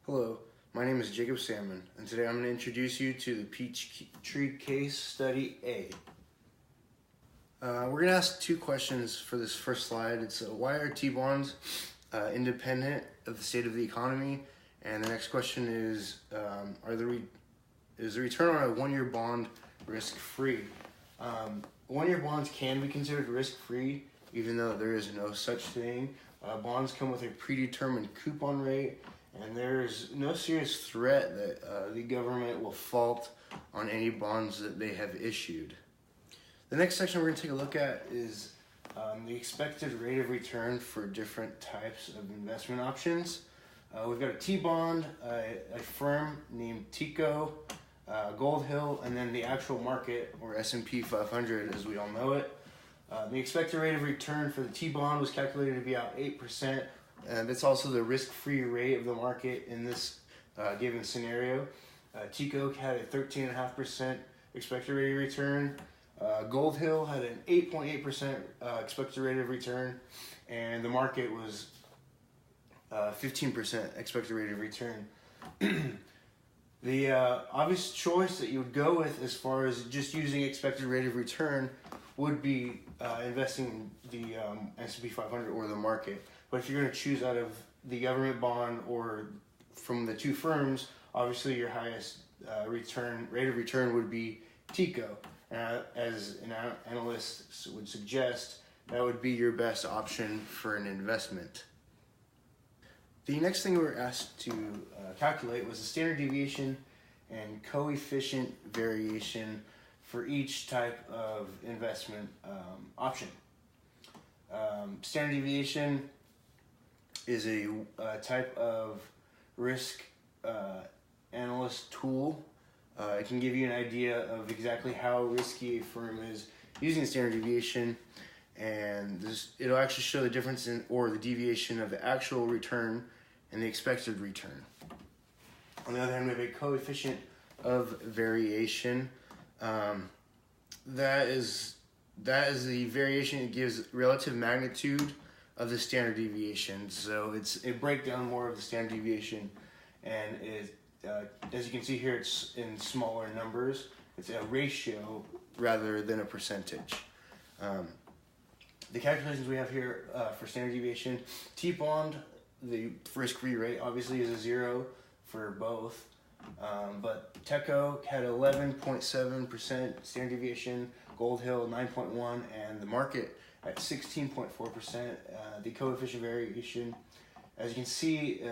Hello, my name is Jacob Salmon, and today I'm going to introduce you to the Peachtree Case Study A. We're going to ask two questions for this first slide. It's why are T-bonds independent of the state of the economy? And the next question is, is the return on a one-year bond risk-free? One-year bonds can be considered risk-free, even though there is no such thing. Bonds come with a predetermined coupon rate, and there's no serious threat that the government will fault on any bonds that they have issued. The next section we're going to take a look at is the expected rate of return for different types of investment options. We've got a T-bond, a firm named TICO, Gold Hill, and then the actual market, or S&P 500 as we all know it. The expected rate of return for the T-bond was calculated to be about 8%, and it's also the risk-free rate of the market in this given scenario. TICO had a 13.5% expected rate of return. Gold Hill had an 8.8% expected rate of return, and the market was 15% expected rate of return. The obvious choice that you would go with as far as just using expected rate of return would be investing in the S&P 500 or the market. But if you're going to choose out of the government bond or from the two firms, obviously your highest rate of return would be TICO. As an analyst would suggest, that would be your best option for an investment. The next thing we were asked to calculate was the standard deviation and coefficient variation for each type of investment option. Standard deviation is a type of risk analyst tool. It can give you an idea of exactly how risky a firm is using the standard deviation, and it'll actually show the difference in or the deviation of the actual return and the expected return. On the other hand, we have a coefficient of variation. That is the variation. It gives relative magnitude of the standard deviation. So it's a breakdown more of the standard deviation, and as you can see here, it's in smaller numbers. It's a ratio rather than a percentage. The calculations we have here for standard deviation: T-bond, the risk-free rate obviously is a 0 for both, but TECO had 11.7% standard deviation, Gold Hill 9.1%, and the market at 16.4%. The coefficient variation, as you can see,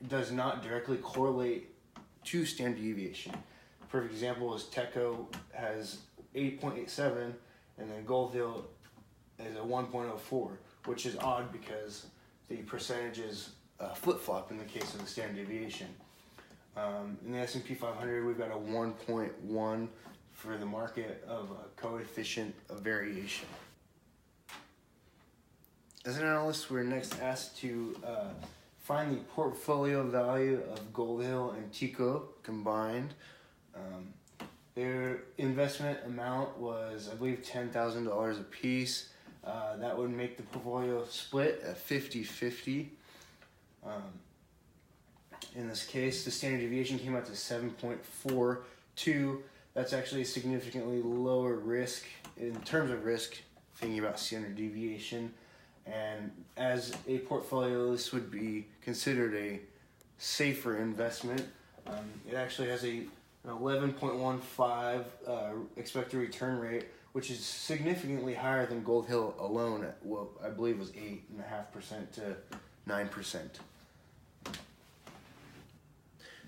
does not directly correlate to standard deviation. A perfect example is TECO has 8.87, and then Gold Hill is a 1.04, which is odd because the percentages flip-flop in the case of the standard deviation. In the S&P 500, we've got a 1.1 for the market of a coefficient of variation. As an analyst, we're next asked to find the portfolio value of Gold Hill and TICO combined. Their investment amount was, I believe, $10,000 a piece. That would make the portfolio split at 50-50. In this case, the standard deviation came out to 7.42. That's actually a significantly lower risk in terms of risk, thinking about standard deviation. And as a portfolio, this would be considered a safer investment. It actually has an 11.15 expected return rate, which is significantly higher than Gold Hill alone at what I believe was 8.5% to 9%.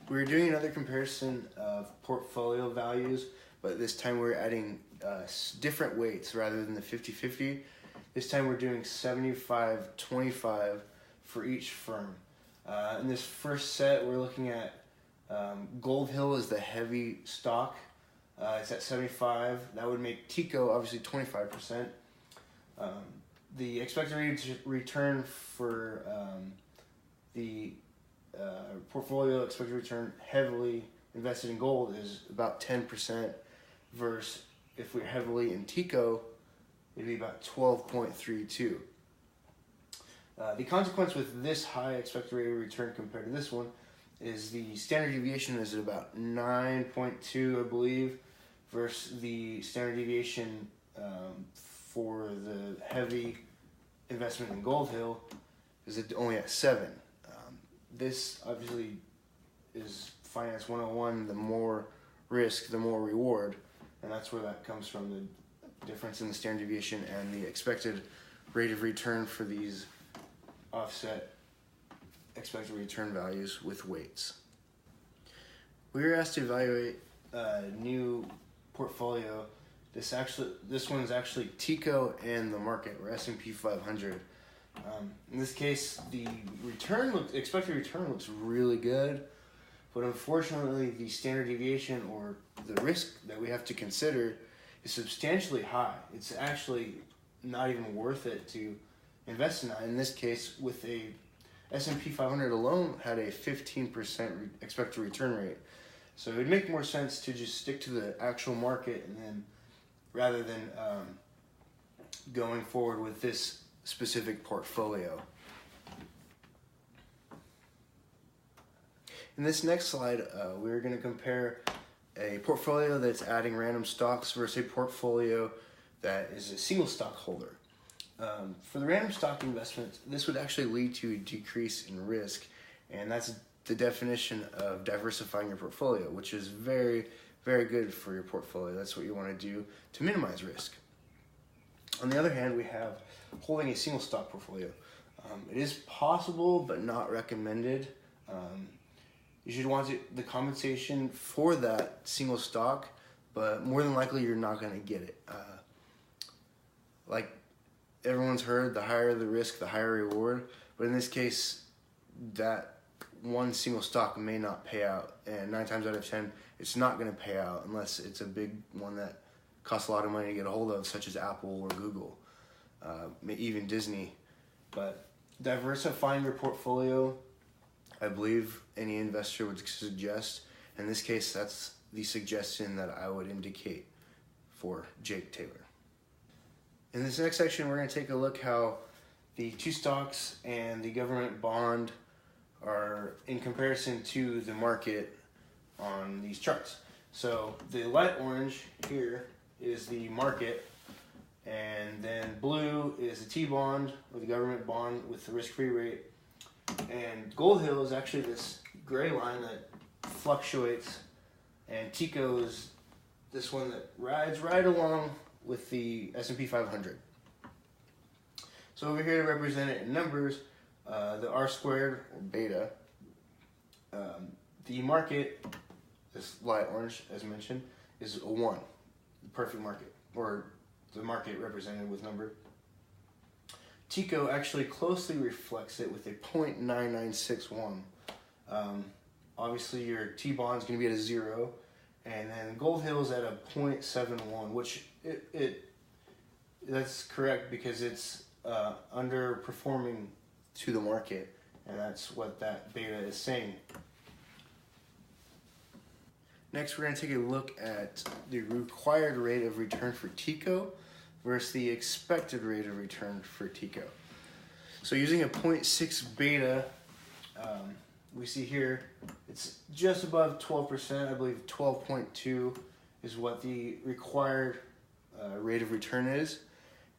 We're doing another comparison of portfolio values, but this time we're adding different weights rather than the 50-50. This time we're doing 75-25 for each firm. In this first set, we're looking at Gold Hill is the heavy stock. It's at 75. That would make TICO obviously 25%. The expected rate of return for the portfolio expected return heavily invested in gold is about 10%, versus if we're heavily in TICO, it'd be about 12.32. The consequence with this high expected rate of return compared to this one is the standard deviation is at about 9.2, I believe, versus the standard deviation for the heavy investment in Gold Hill is only at 7. This obviously is Finance 101, the more risk, the more reward, and that's where that comes from, the difference in the standard deviation and the expected rate of return for these offset expected return values with weights. We were asked to evaluate a new portfolio. This one is actually TICO and the market, or S&P 500. In this case, the expected return looks really good, but unfortunately, the standard deviation or the risk that we have to consider is substantially high. It's actually not even worth it to invest in that. In this case, with a S&P 500 alone had a 15% expected return rate. So it would make more sense to just stick to the actual market, and then rather than going forward with this specific portfolio. In this next slide, we're going to compare a portfolio that's adding random stocks versus a portfolio that is a single stock holder. For the random stock investment, this would actually lead to a decrease in risk, and that's the definition of diversifying your portfolio, which is very, very good for your portfolio. That's what you want to do to minimize risk. On the other hand, we have holding a single stock portfolio. It is possible, but not recommended. You should want the compensation for that single stock, but more than likely you're not going to get it. Like everyone's heard, the higher the risk, the higher reward. But in this case, that one single stock may not pay out, and 9 times out of 10, it's not going to pay out unless it's a big one that costs a lot of money to get a hold of, such as Apple or Google, even Disney. But diversifying your portfolio, I believe any investor would suggest. In this case, that's the suggestion that I would indicate for Jake Taylor. In this next section, we're going to take a look how the two stocks and the government bond are in comparison to the market on these charts. So the light orange here is the market, and then blue is the T-bond, or the government bond with the risk-free rate. And Gold Hill is actually this gray line that fluctuates, and TICO is this one that rides right along with the S&P 500. So over here to represent it in numbers, the R squared, or beta, the market, this light orange as mentioned, is a 1, the perfect market, or the market represented with number. TICO actually closely reflects it with a 0.9961. Obviously your T-bond is going to be at a 0, and then Gold Hill is at a 0.71, which that's correct because it's underperforming to the market, and that's what that beta is saying. Next, we're going to take a look at the required rate of return for TICO versus the expected rate of return for TICO. So using a 0.6 beta, we see here it's just above 12%. I believe 12.2 is what the required rate of return is.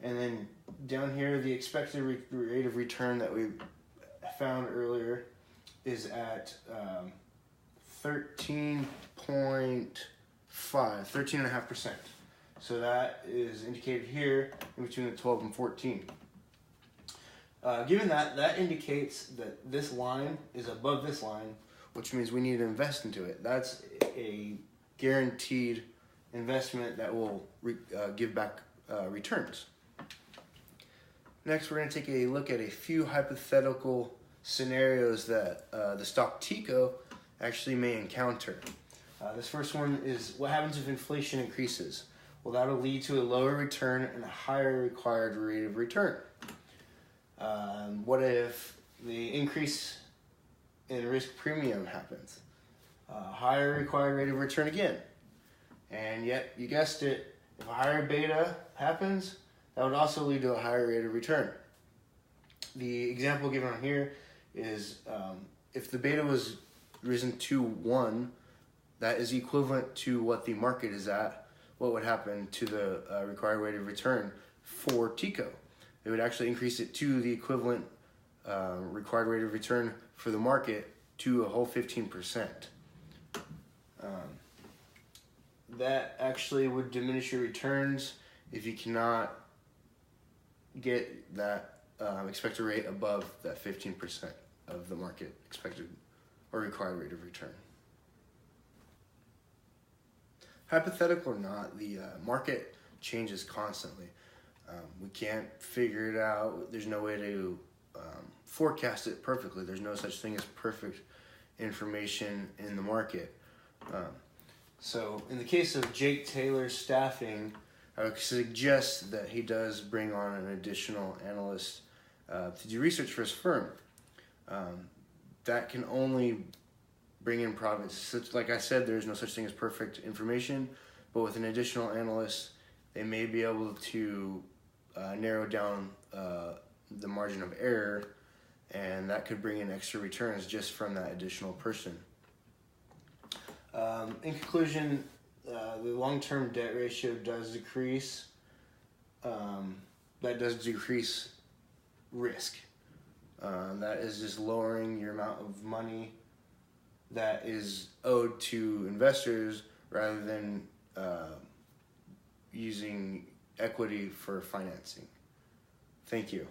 And then down here, the expected rate of return that we found earlier is at 13.5%. So that is indicated here in between the 12 and 14. Given that indicates that this line is above this line, which means we need to invest into it. That's a guaranteed investment that will give back returns. Next, we're going to take a look at a few hypothetical scenarios that the stock TICO actually may encounter. This first one is, what happens if inflation increases? Well, that'll lead to a lower return and a higher required rate of return. What if the increase in risk premium happens? Higher required rate of return again. And yet, you guessed it, if a higher beta happens, that would also lead to a higher rate of return. The example given on here is if the beta was risen to 1, that is equivalent to what the market is at, what would happen to the required rate of return for TICO? It would actually increase it to the equivalent required rate of return for the market to a whole 15%. That actually would diminish your returns if you cannot get that expected rate above that 15% of the market expected or required rate of return. Hypothetical or not, the market changes constantly. We can't figure it out. There's no way to forecast it perfectly. There's no such thing as perfect information in the market. So in the case of Jake Taylor's staffing, I would suggest that he does bring on an additional analyst to do research for his firm. That can only bring in profits. Like I said, there's no such thing as perfect information, but with an additional analyst, they may be able to narrow down the margin of error, and that could bring in extra returns just from that additional person. In conclusion, the long-term debt ratio does decrease. That does decrease risk. That is just lowering your amount of money that is owed to investors rather than using equity for financing. Thank you.